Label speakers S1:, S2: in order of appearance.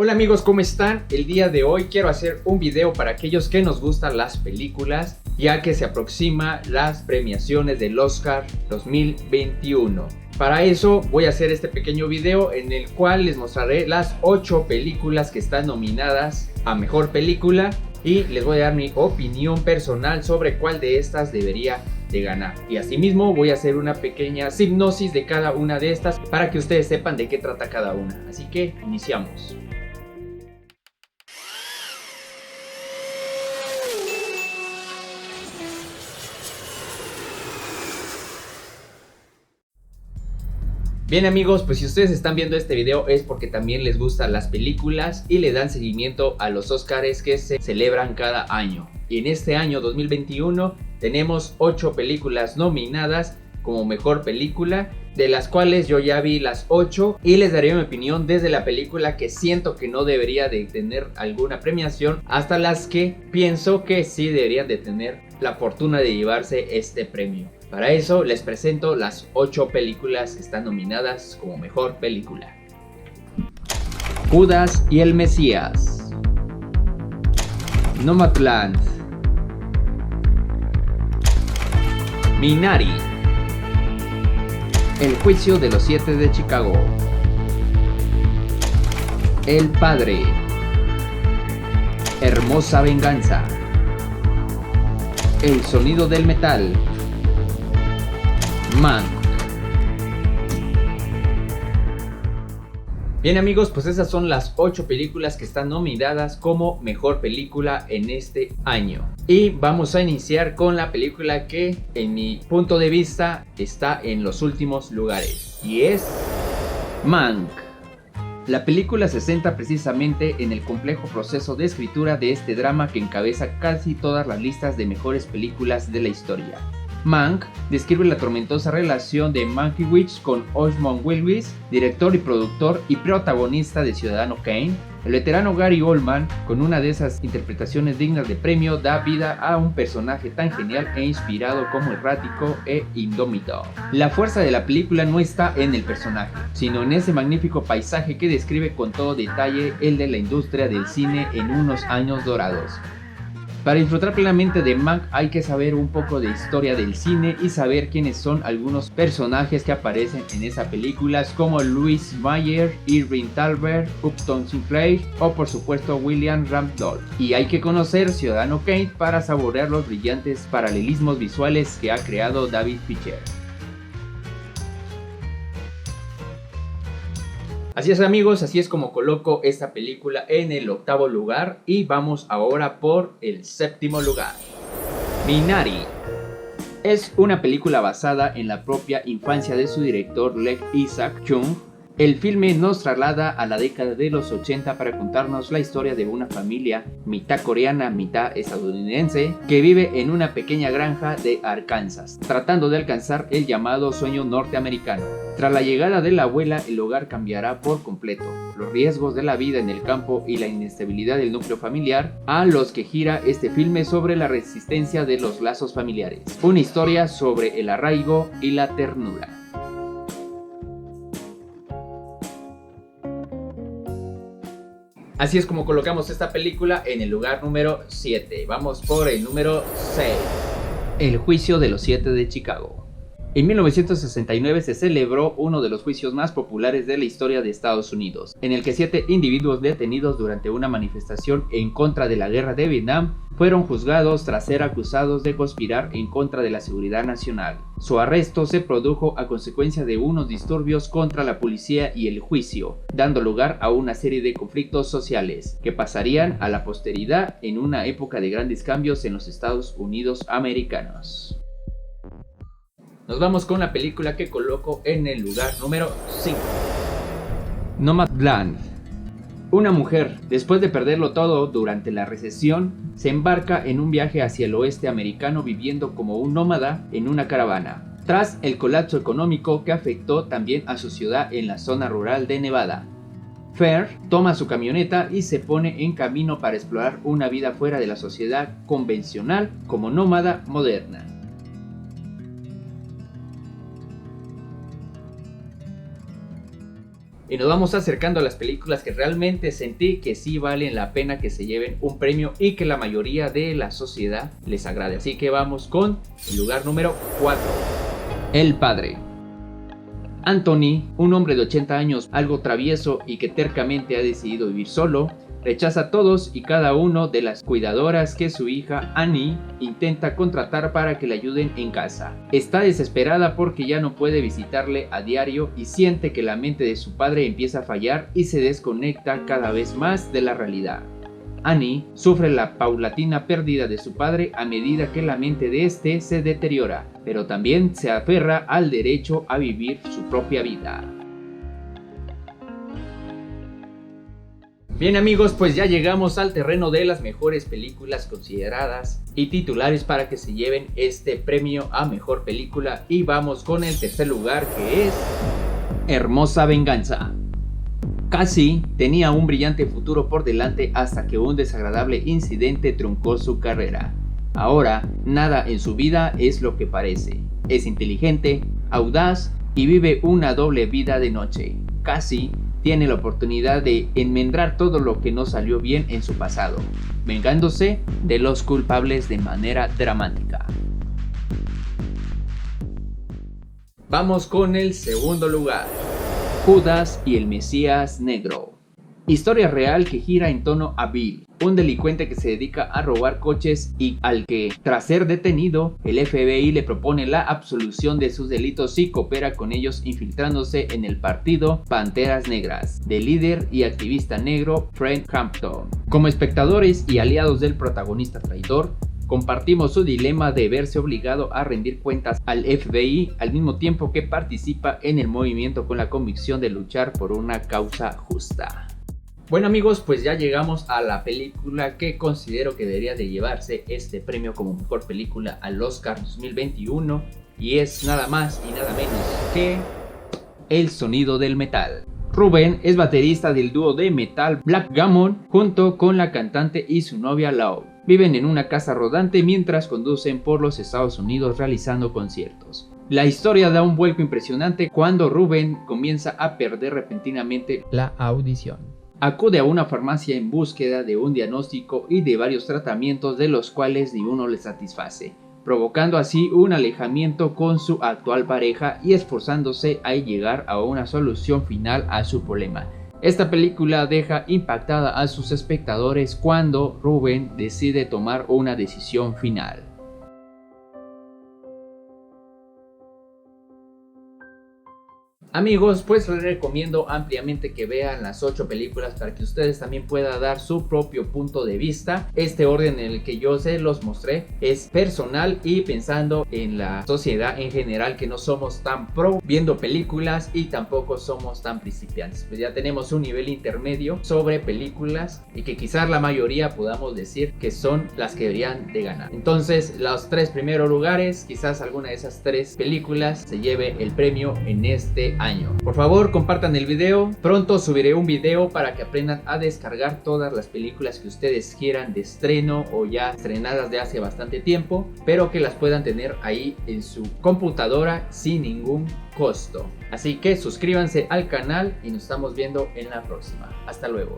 S1: Hola amigos, ¿cómo están? El día de hoy quiero hacer un video para aquellos que nos gustan las películas, ya que se aproxima las premiaciones del Oscar 2021. Para eso voy a hacer este pequeño video en el cual les mostraré las 8 películas que están nominadas a Mejor Película y les voy a dar mi opinión personal sobre cuál de estas debería de ganar. Y asimismo voy a hacer una pequeña hipnosis de cada una de estas para que ustedes sepan de qué trata cada una. Así que iniciamos. Bien amigos, pues si ustedes están viendo este video es porque también les gustan las películas y le dan seguimiento a los Oscars que se celebran cada año. Y en este año 2021 tenemos 8 películas nominadas como Mejor Película, de las cuales yo ya vi las 8 y les daré mi opinión desde la película que siento que no debería de tener alguna premiación hasta las que pienso que sí deberían de tener la fortuna de llevarse este premio. Para eso les presento las 8 películas que están nominadas como Mejor Película. Judas y el Mesías, Nomadland, Minari, El Juicio de los 7 de Chicago, El Padre, Hermosa Venganza, El Sonido del Metal, Mank. Bien amigos, pues esas son las 8 películas que están nominadas como Mejor Película en este año. Y vamos a iniciar con la película que en mi punto de vista está en los últimos lugares, y es Mank. La película se centra precisamente en el complejo proceso de escritura de este drama que encabeza casi todas las listas de mejores películas de la historia. Mank describe la tormentosa relación de Mankiewicz con Osmond Willis, director y productor y protagonista de Ciudadano Kane. El veterano Gary Oldman, con una de esas interpretaciones dignas de premio, da vida a un personaje tan genial e inspirado como errático e indómito. La fuerza de la película no está en el personaje, sino en ese magnífico paisaje que describe con todo detalle el de la industria del cine en unos años dorados. Para disfrutar plenamente de Mank hay que saber un poco de historia del cine y saber quiénes son algunos personajes que aparecen en esa película, como Louis Mayer, Irving Thalberg, Upton Sinclair o por supuesto William Randolph. Y hay que conocer Ciudadano Kane para saborear los brillantes paralelismos visuales que ha creado David Fincher. Así es amigos, así es como coloco esta película en el 8º lugar y vamos ahora por el 7º lugar. Minari. Es una película basada en la propia infancia de su director Lee Isaac-chung. El filme nos traslada a la década de los 80 para contarnos la historia de una familia mitad coreana, mitad estadounidense, que vive en una pequeña granja de Arkansas, tratando de alcanzar el llamado sueño norteamericano. Tras la llegada de la abuela, el hogar cambiará por completo. Los riesgos de la vida en el campo y la inestabilidad del núcleo familiar, a los que gira este filme sobre la resistencia de los lazos familiares. Una historia sobre el arraigo y la ternura. Así es como colocamos esta película en el lugar número 7. Vamos por el número 6. El Juicio de los 7 de Chicago. En 1969 se celebró uno de los juicios más populares de la historia de Estados Unidos, en el que 7 individuos detenidos durante una manifestación en contra de la guerra de Vietnam fueron juzgados tras ser acusados de conspirar en contra de la seguridad nacional. Su arresto se produjo a consecuencia de unos disturbios contra la policía y el juicio, dando lugar a una serie de conflictos sociales que pasarían a la posteridad en una época de grandes cambios en los Estados Unidos americanos. Nos vamos con la película que coloco en el lugar número 5. Nomadland. Una mujer, después de perderlo todo durante la recesión, se embarca en un viaje hacia el oeste americano viviendo como un nómada en una caravana, tras el colapso económico que afectó también a su ciudad en la zona rural de Nevada. Fair toma su camioneta y se pone en camino para explorar una vida fuera de la sociedad convencional como nómada moderna. y nos vamos acercando a las películas que realmente sentí que sí valen la pena que se lleven un premio y que la mayoría de la sociedad les agrade. Así que vamos con el lugar número 4. El Padre. Anthony, un hombre de 80 años, algo travieso y que tercamente ha decidido vivir solo, rechaza a todos y cada uno de las cuidadoras que su hija Annie intenta contratar para que le ayuden en casa. Está desesperada porque ya no puede visitarle a diario y siente que la mente de su padre empieza a fallar y se desconecta cada vez más de la realidad. Annie sufre la paulatina pérdida de su padre a medida que la mente de este se deteriora, pero también se aferra al derecho a vivir su propia vida. Bien amigos, pues ya llegamos al terreno de las mejores películas consideradas y titulares para que se lleven este premio a mejor película, y vamos con el tercer lugar, que es Hermosa Venganza. Cassie tenía un brillante futuro por delante hasta que un desagradable incidente truncó su carrera. Ahora, nada en su vida es lo que parece. Es inteligente, audaz y vive una doble vida de noche. Cassie tiene la oportunidad de enmendar todo lo que no salió bien en su pasado, vengándose de los culpables de manera dramática. Vamos con el segundo lugar. Judas y el Mesías Negro. Historia real que gira en torno a Bill, un delincuente que se dedica a robar coches y al que, tras ser detenido, el FBI le propone la absolución de sus delitos y coopera con ellos, infiltrándose en el partido Panteras Negras del líder y activista negro Fred Hampton. Como espectadores y aliados del protagonista traidor, compartimos su dilema de verse obligado a rendir cuentas al FBI al mismo tiempo que participa en el movimiento con la convicción de luchar por una causa justa. Bueno amigos, pues ya llegamos a la película que considero que debería de llevarse este premio como mejor película al Oscar 2021, y es nada más y nada menos que El Sonido del Metal. Ruben es baterista del dúo de metal Black Gammon junto con la cantante y su novia Lau. Viven en una casa rodante mientras conducen por los Estados Unidos realizando conciertos. La historia da un vuelco impresionante cuando Ruben comienza a perder repentinamente la audición. Acude a una farmacia en búsqueda de un diagnóstico y de varios tratamientos, de los cuales ni uno le satisface, provocando así un alejamiento con su actual pareja y esforzándose a llegar a una solución final a su problema. Esta película deja impactada a sus espectadores cuando Ruben decide tomar una decisión final. Amigos, pues les recomiendo ampliamente que vean las 8 películas para que ustedes también puedan dar su propio punto de vista. Este orden en el que yo se los mostré es personal y pensando en la sociedad en general, que no somos tan pro viendo películas y tampoco somos tan principiantes. Pues ya tenemos un nivel intermedio sobre películas y que quizás la mayoría podamos decir que son las que deberían de ganar. Entonces los 3 primeros lugares, quizás alguna de esas 3 películas se lleve el premio en este año. Por favor, compartan el video. Pronto subiré un video para que aprendan a descargar todas las películas que ustedes quieran de estreno o ya estrenadas de hace bastante tiempo, pero que las puedan tener ahí en su computadora sin ningún costo. Así que suscríbanse al canal y nos estamos viendo en la próxima. Hasta luego.